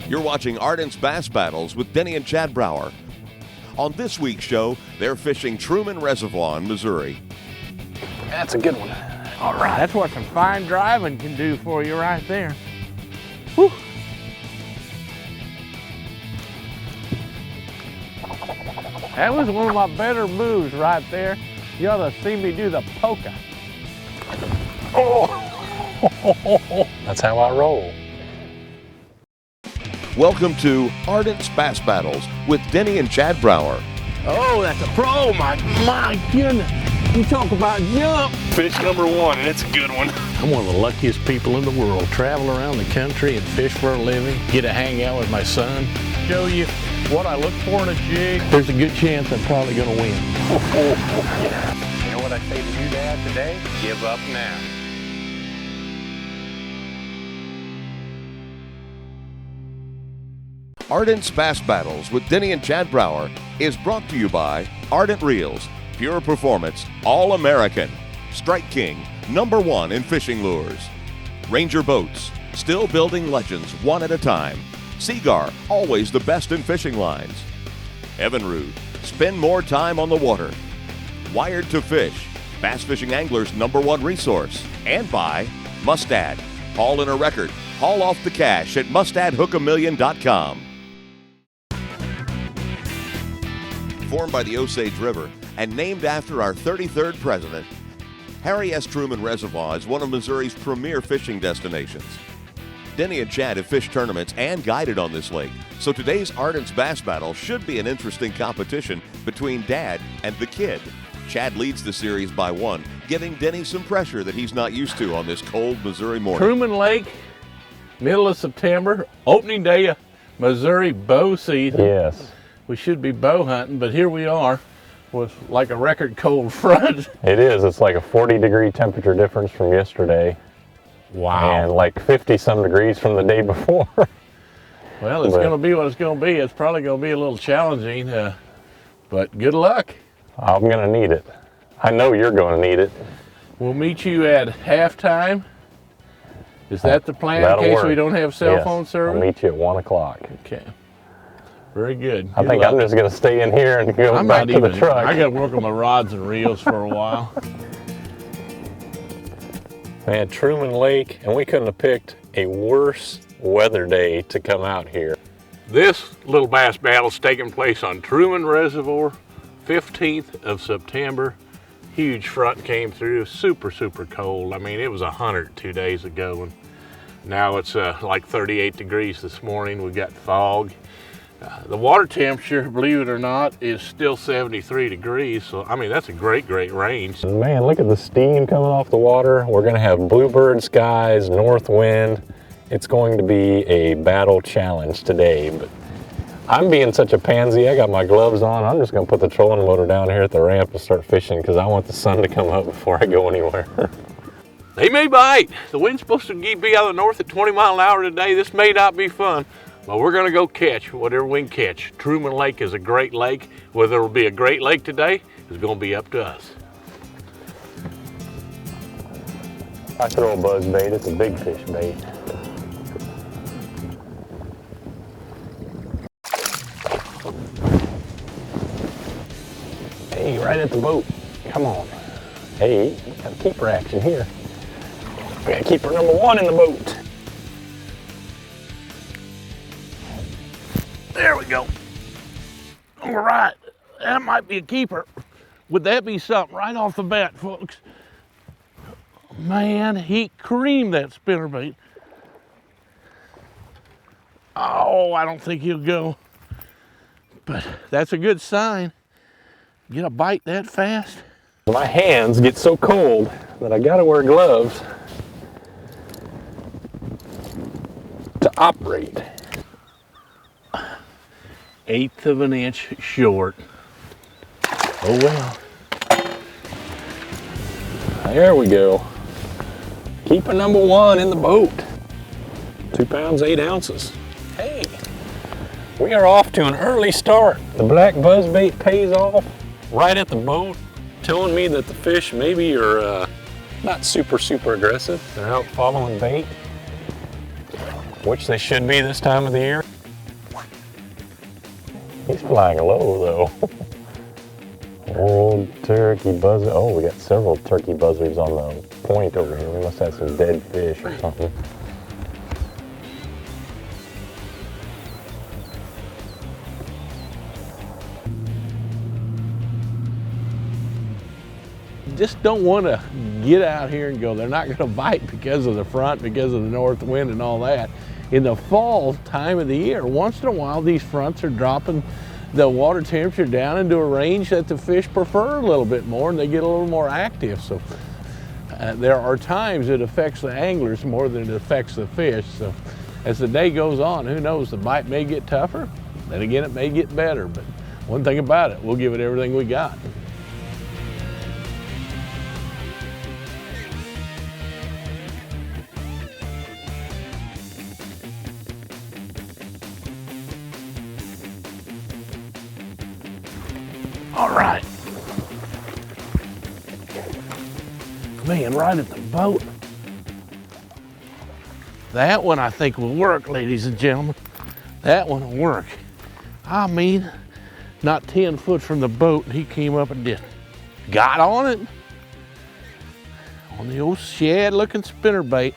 You're watching Ardent's Bass Battles with Denny and Chad Brauer. On this week's show, they're fishing Truman Reservoir in Missouri. That's a good one. All right, that's what some fine driving can do for you right there. Whew. That was one of my better moves right there. You ought to see me do the polka. Oh, that's how I roll. Welcome to Ardent's Bass Battles with Denny and Chad Brauer. Oh, that's a pro, my goodness. You talk about jump. Fish number one, and it's a good one. I'm one of the luckiest people in the world. Travel around the country and fish for a living. Get to hang out with my son. Show you what I look for in a jig. There's a good chance I'm probably going to win. Yeah. You know what I say to you, Dad, today? Give up now. Ardent's Bass Battles with Denny and Chad Brauer is brought to you by Ardent Reels, Pure Performance, All-American, Strike King, #1 in fishing lures, Ranger Boats, still building legends one at a time, Seagar, always the best in fishing lines, Evinrude, spend more time on the water, Wired to Fish, bass fishing anglers' #1 resource, and by Mustad, haul in a record, haul off the cash at mustadhookamillion.com. Formed by the Osage River and named after our 33rd president, Harry S. Truman Reservoir is one of Missouri's premier fishing destinations. Denny and Chad have fished tournaments and guided on this lake, so today's Ardent's Bass Battle should be an interesting competition between Dad and the kid. Chad leads the series by 1, giving Denny some pressure that he's not used to on this cold Missouri morning. Truman Lake, middle of September, opening day of Missouri bow season. Yes. We should be bow hunting, but here we are with like a record cold front. It is. It's like a 40-degree temperature difference from yesterday. Wow. And like 50-some degrees from the day before. Well, it's going to be what it's going to be. It's probably going to be a little challenging, but good luck. I'm going to need it. I know you're going to need it. We'll meet you at halftime. Is that the plan That'll in case work. we don't have cell phone service? I'll meet you at 1 o'clock. Okay. Very good. I think I'm just going to stay in here and go back to the truck. I got to work on my rods and reels for a while. Man, Truman Lake, and we couldn't have picked a worse weather day to come out here. This little bass battle's taking place on Truman Reservoir, 15th of September. Huge front came through, super cold. I mean, it was 100 2 days ago, and now it's like 38 degrees this morning. We've got fog. The water temperature, believe it or not, is still 73 degrees. So, I mean, that's a great range. Man, look at the steam coming off the water. We're gonna have bluebird skies, north wind. It's going to be a battle challenge today, but I'm being such a pansy. I got my gloves on. I'm just gonna put the trolling motor down here at the ramp and start fishing because I want the sun to come up before I go anywhere. They may bite. The wind's supposed to be out of the north at 20 miles an hour today. This may not be fun. But we're going to go catch whatever we can catch. Truman Lake is a great lake. Whether it'll be a great lake today is going to be up to us. I throw a buzz bait. It's a big fish bait. Hey, right at the boat. Come on. Hey, got a keeper action here. We got keeper #1 in the boat. There we go. All right, that might be a keeper. Would that be something right off the bat, folks? Man, he creamed that spinnerbait. Oh, I don't think he'll go. But that's a good sign. Get a bite that fast. My hands get so cold that I gotta wear gloves to operate. 1/8 of an inch short. Oh well. There we go. Keeper #1 in the boat. 2 pounds, 8 ounces. Hey, we are off to an early start. The black buzzbait pays off right at the boat, telling me that the fish maybe are not super aggressive. They're out following bait, which they should be this time of the year. He's flying low though. Old turkey buzzard. Oh, we got several turkey buzzards on the point over here. We must have some dead fish or something. Just don't want to get out here and go, they're not going to bite because of the front, because of the north wind and all that. In the fall time of the year, once in a while, these fronts are dropping the water temperature down into a range that the fish prefer a little bit more, and they get a little more active. So there are times it affects the anglers more than it affects the fish. So as the day goes on, who knows, the bite may get tougher, then again it may get better. But one thing about it, we'll give it everything we got. All right. Man, right at the boat. That one I think will work, ladies and gentlemen. That one will work. I mean, not 10 foot from the boat, he came up and just got on it. On the old shad looking spinnerbait.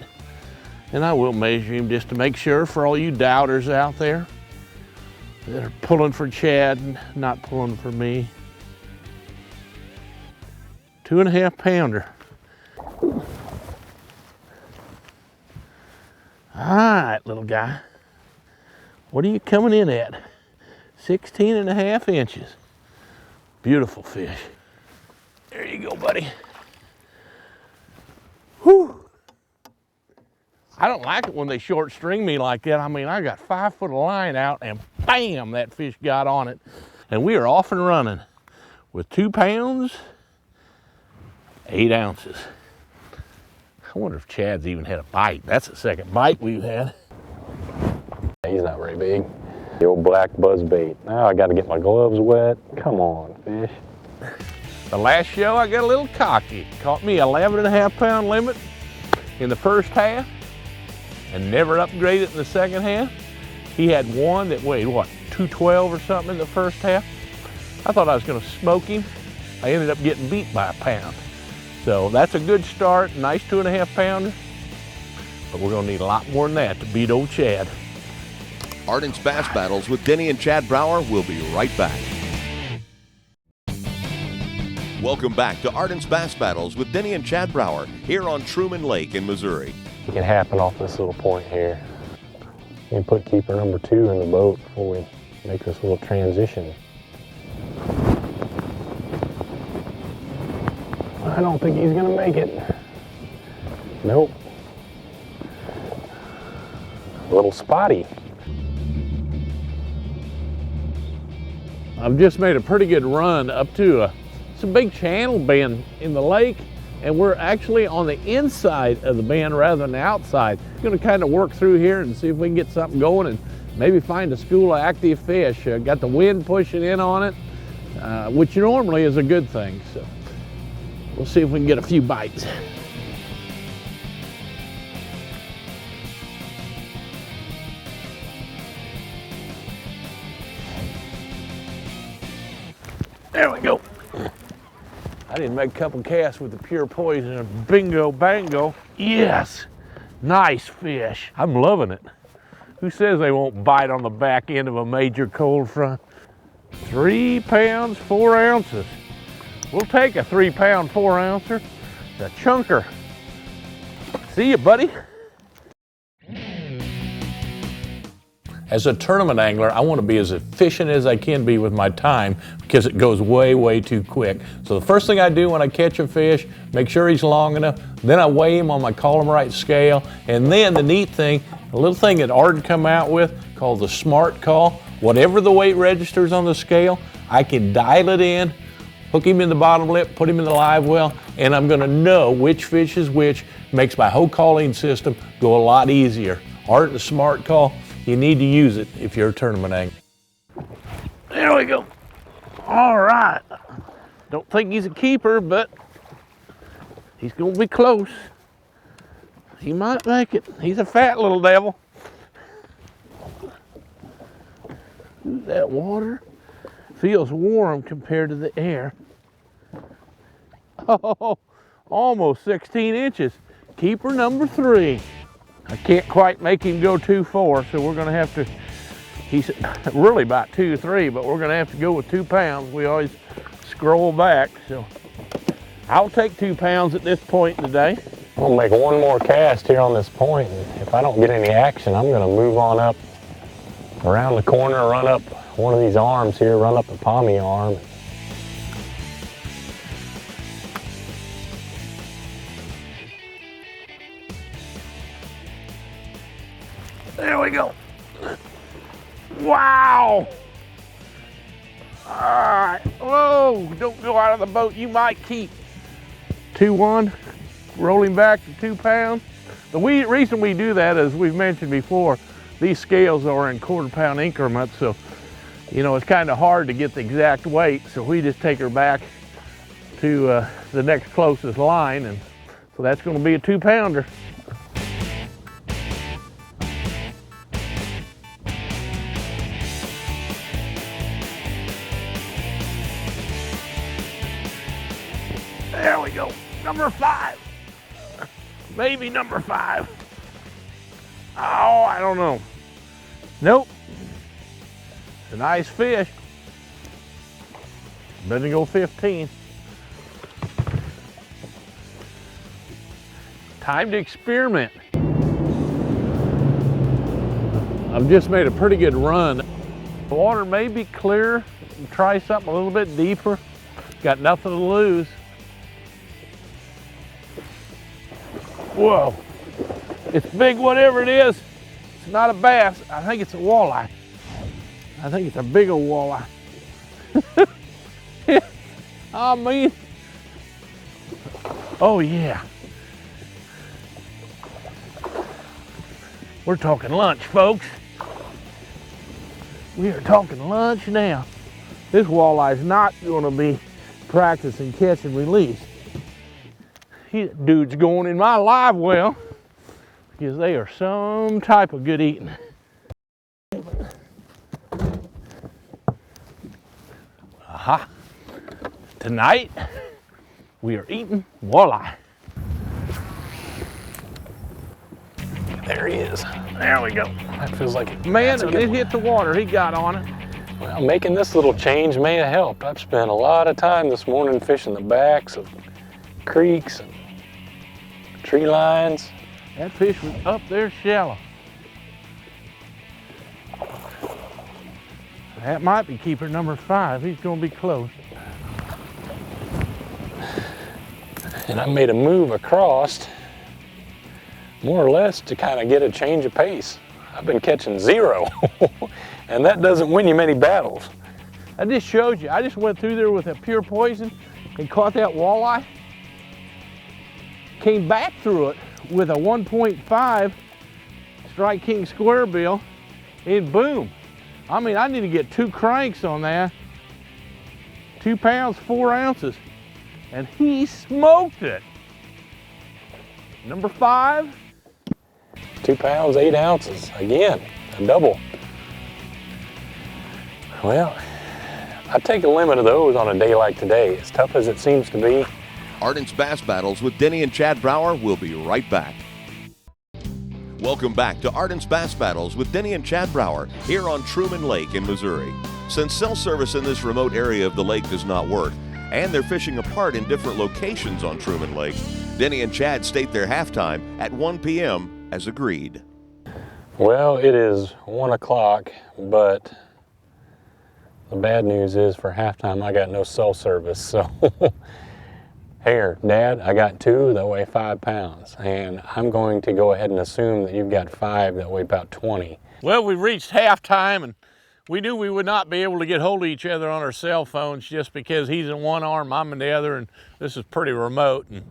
And I will measure him just to make sure for all you doubters out there that are pulling for Chad and not pulling for me. 2.5 pounder. All right, little guy. What are you coming in at? 16.5 inches. Beautiful fish. There you go, buddy. Whew. I don't like it when they short string me like that. I mean, I got 5 foot of line out and bam, that fish got on it. And we are off and running with 2 pounds, 8 ounces. I wonder if Chad's even had a bite. That's the second bite we've had. He's not very big. The old black buzzbait. Now I got to get my gloves wet. Come on, fish. The last show I got a little cocky. Caught me 11.5 pound limit in the first half and never upgraded in the second half. He had one that weighed, what, 212 or something in the first half. I thought I was going to smoke him. I ended up getting beat by a pound. So that's a good start, nice 2.5 pounder. But we're going to need a lot more than that to beat old Chad. Ardent's Bass Battles with Denny and Chad Brauer will be right back. Welcome back to Ardent's Bass Battles with Denny and Chad Brauer here on Truman Lake in Missouri. It can happen off this little point here. We can put keeper number 2 in the boat before we make this little transition. I don't think he's gonna make it. Nope. A little spotty. I've just made a pretty good run up to it's a big channel bend in the lake, and we're actually on the inside of the bend rather than the outside. Gonna kind of work through here and see if we can get something going and maybe find a school of active fish. Got the wind pushing in on it, which normally is a good thing. So we'll see if we can get a few bites. There we go. I didn't make a couple casts with the pure poison and bingo bango. Yes, nice fish. I'm loving it. Who says they won't bite on the back end of a major cold front? 3 pounds, 4 ounces. We'll take a 3 pound, 4 ouncer. The chunker. See you, buddy. As a tournament angler, I want to be as efficient as I can be with my time because it goes way, way too quick. So the first thing I do when I catch a fish, make sure he's long enough, then I weigh him on my column right scale, and then the neat thing, a little thing that Arden come out with called the Smart Call. Whatever the weight registers on the scale, I can dial it in, hook him in the bottom lip, put him in the live well, and I'm gonna know which fish is which. Makes my whole calling system go a lot easier. Arden Smart Call. You need to use it if you're a tournament angler. There we go. All right. Don't think he's a keeper, but he's gonna be close. He might make it. He's a fat little devil. Ooh, that water. feels warm compared to the air. Oh, almost 16 inches. Keeper number 3. I can't quite make him go 2-4, so we're gonna have to, he's really about 2-3, but we're gonna have to go with 2 pounds. We always scroll back, so I'll take 2 pounds at this point in the day. I'm gonna make one more cast here on this point, and if I don't get any action, I'm gonna move on up around the corner, run up one of these arms here, run up the pommy arm. There we go. Wow. All right. Whoa, don't go out of the boat. You might keep. 2-1, rolling back to 2 pounds. The reason we do that, as we've mentioned before, these scales are in quarter-pound increments, so you know it's kind of hard to get the exact weight. So we just take her back to the next closest line, and so that's going to be a 2-pounder. There we go, number 5. Maybe number 5. Oh, I don't know. Nope. It's a nice fish. Better go 15. Time to experiment. I've just made a pretty good run. The water may be clear. Try something a little bit deeper. Got nothing to lose. Whoa, it's big whatever it is. It's not a bass. I think it's a walleye. I think it's a big old walleye. I mean, oh yeah. We're talking lunch, folks. We are talking lunch now. This walleye's not gonna be practicing catch and release. Dude's going in my live well because they are some type of good eating. Aha. Tonight we are eating walleye. There he is. There we go. That feels like it. Man, it hit the water. He got on it. Well, making this little change may have helped. I've spent a lot of time this morning fishing the backs of creeks and tree lines. That fish was up there shallow. That might be keeper number 5. He's gonna be close. And I made a move across, more or less to kind of get a change of pace. I've been catching 0, and that doesn't win you many battles. I just showed you. I just went through there with a pure poison and caught that walleye. Came back through it with a 1.5 Strike King square bill, and boom. I mean, I need to get 2 cranks on that. 2 pounds, 4 ounces. And he smoked it. Number 5. 2 pounds, 8 ounces. Again, a double. Well, I take a limit of those on a day like today, as tough as it seems to be. Ardent's Bass Battles with Denny and Chad Brauer will be right back. Welcome back to Ardent's Bass Battles with Denny and Chad Brauer here on Truman Lake in Missouri. Since cell service in this remote area of the lake does not work, and they're fishing apart in different locations on Truman Lake, Denny and Chad state their halftime at 1 p.m. as agreed. Well, it is 1 o'clock, but the bad news is for halftime I got no cell service, so here, Dad, I got 2 that weigh 5 pounds, and I'm going to go ahead and assume that you've got 5 that weigh about 20. Well, we reached halftime, and we knew we would not be able to get hold of each other on our cell phones just because he's in one arm, I'm in the other, and this is pretty remote. And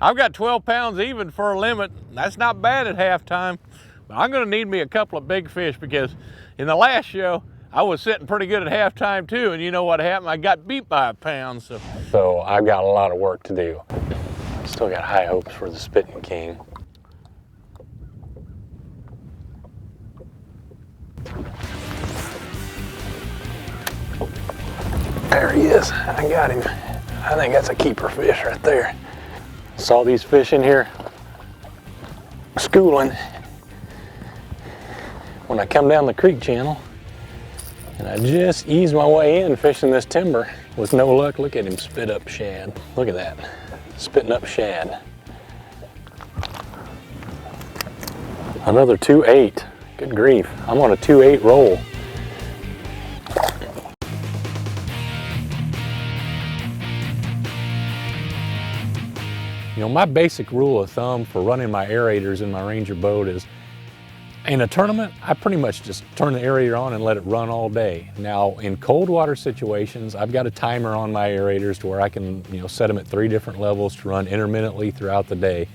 I've got 12 pounds even for a limit. That's not bad at halftime, but I'm gonna need me a couple of big fish because in the last show, I was sitting pretty good at halftime too, and you know what happened? I got beat by a pound. So I've got a lot of work to do. Still got high hopes for the Spitting King. is. I got him. I think that's a keeper fish right there. Saw these fish in here schooling when I come down the creek channel, and I just eased my way in fishing this timber with no luck. Look at him spit up shad. Look at that, spitting up shad. Another 2.8. Good grief, I'm on a 2.8 roll. You know, my basic rule of thumb for running my aerators in my Ranger boat is, in a tournament, I pretty much just turn the aerator on and let it run all day. Now, in cold water situations, I've got a timer on my aerators to where I can, you know, set them at 3 different levels to run intermittently throughout the day.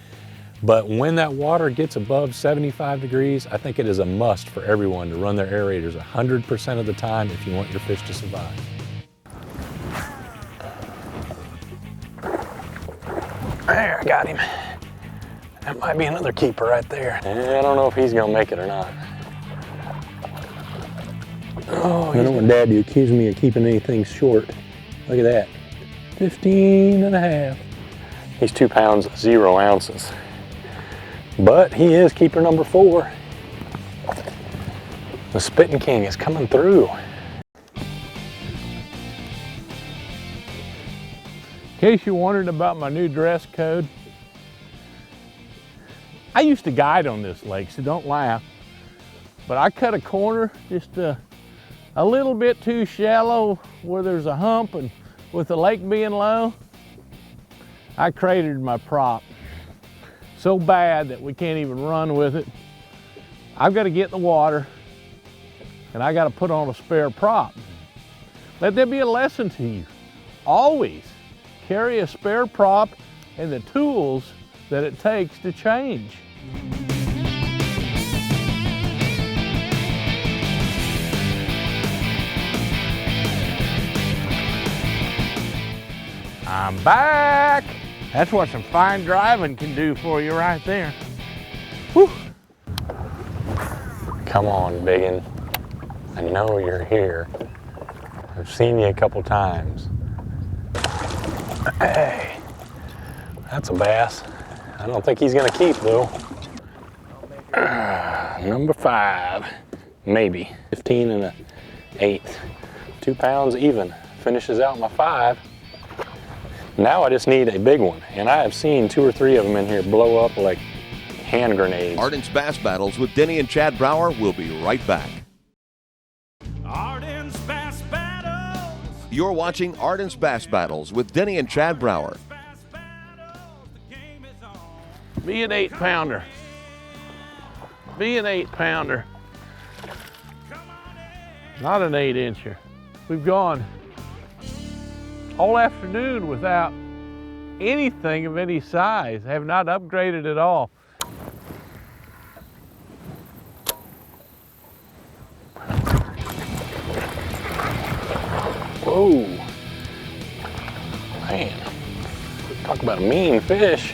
But when that water gets above 75 degrees, I think it is a must for everyone to run their aerators 100% of the time if you want your fish to survive. There, I got him. That might be another keeper right there. I don't know if he's gonna make it or not. Oh, I don't want Dad to accuse me of keeping anything short. Look at that, 15 and a half. He's 2 pounds, 0 ounces. But he is keeper number 4. The Spitting King is coming through. In case you're wondering about my new dress code, I used to guide on this lake, so don't laugh. But I cut a corner just a little bit too shallow where there's a hump, and with the lake being low, I cratered my prop. So bad that we can't even run with it. I've got to get in the water and I got to put on a spare prop. Let there be a lesson to you. Always carry a spare prop and the tools that it takes to change. I'm back. That's what some fine driving can do for you right there. Whew. Come on, biggin. I know you're here. I've seen you a couple times. Hey, that's a bass. I don't think he's gonna keep though. Number 5, maybe. 15 and an 1/8. 2 pounds even. Finishes out my 5. Now I just need a big one, and I have seen 2 or 3 of them in here blow up like hand grenades. Arden's Bass Battles with Denny and Chad Brauer will be right back. Arden's Bass Battles. You're watching Arden's Bass Battles with Denny and Chad Brauer. Be an 8-pounder. Be an 8-pounder. Not an 8-incher. We've gone all afternoon without anything of any size. Have not upgraded at all. Whoa. Man, talk about a mean fish.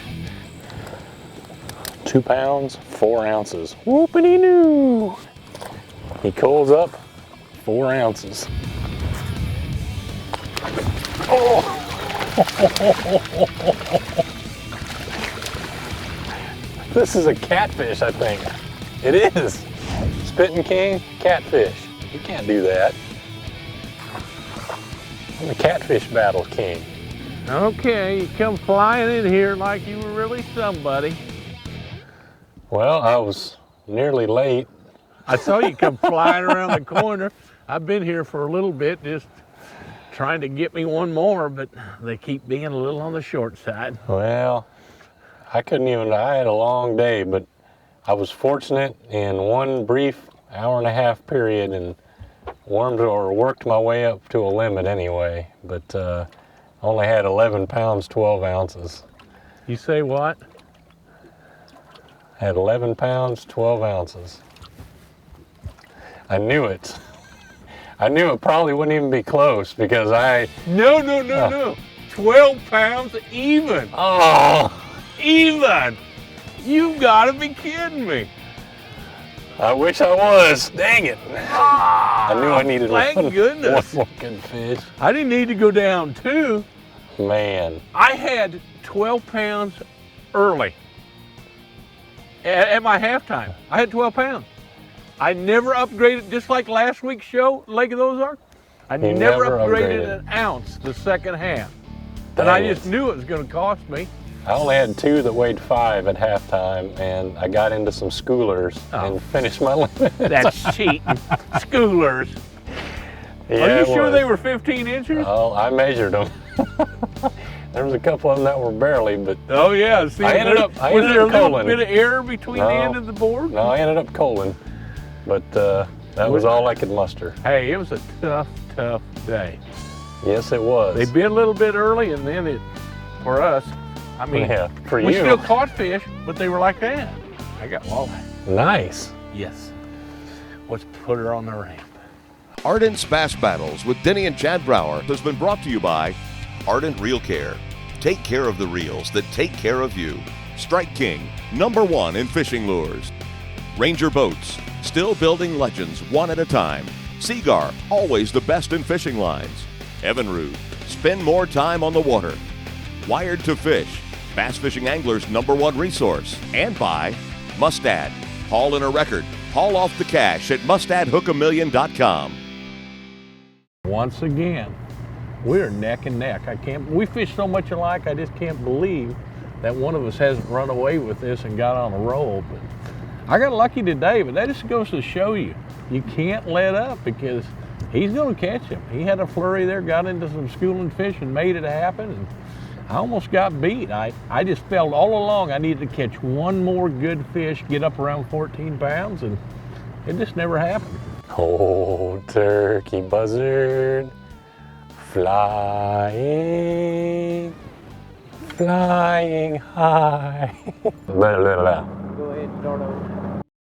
2 pounds, 4 ounces. Whoopity-doo. He calls up 4 ounces. Oh. This is a catfish, I think. It is. Spitting King, catfish. You can't do that. I'm the catfish battle king. Okay, you come flying in here like you were really somebody. Well, I was nearly late. I saw you come flying around the corner. I've been here for a little bit, just trying to get me one more, but they keep being a little on the short side. Well, I had a long day, but I was fortunate in one brief 1.5-hour period and worked my way up to a limit anyway, but only had 11 pounds, 12 ounces. You say what? Had 11 pounds, 12 ounces. I knew it. I knew it probably wouldn't even be close because No. 12 pounds even. Oh. Even. You've got to be kidding me. I wish I was. Dang it. I knew I needed Thank goodness. one more good fish. I didn't need to go down 2. Man. I had 12 pounds early at my halftime. I had 12 pounds. I never upgraded, just like last week's show, Lake of the Ozarks. I You never never upgraded upgraded. an ounce the second half. Dang And I it. just knew it was going to cost me. I only had 2 that weighed 5 at halftime, and I got into some schoolers and finished my limit. That's cheating. Schoolers. Yeah, Are you it sure was. they were 15 inches? Oh, I measured them. There was a couple of them that were barely, but Oh yeah. See, I ended up was there a little culling. bit of error between the No. end of the board? no, I ended up culling. But that was all I could muster. Hey, it was a tough, tough day. Yes, it was. They bit a little bit early, and then for us, I mean, Yeah, for we you. still caught fish, but they were like that. I got walleye. Nice. Yes. Let's put her on the ramp. Ardent's Bass Battles with Denny and Chad Brower has been brought to you by Ardent Reel Care. Take care of the reels that take care of you. Strike King, #1 in fishing lures. Ranger Boats, still building legends one at a time. Seagar, always the best in fishing lines. Evinrude, spend more time on the water. Wired to Fish, bass fishing anglers' #1 resource. And by Mustad, haul in a record. Haul off the cash at mustadhookamillion.com. Once again, we're neck and neck. We fish so much alike, I just can't believe that one of us hasn't run away with this and got on a roll. But I got lucky today, but that just goes to show you, you can't let up because he's going to catch him. He had a flurry there, got into some schooling fish and made it happen. And I almost got beat. I just felt all along I needed to catch one more good fish, get up around 14 pounds, and it just never happened. Oh, turkey buzzard, flying, flying high. Blah, blah, blah. Go ahead and start over.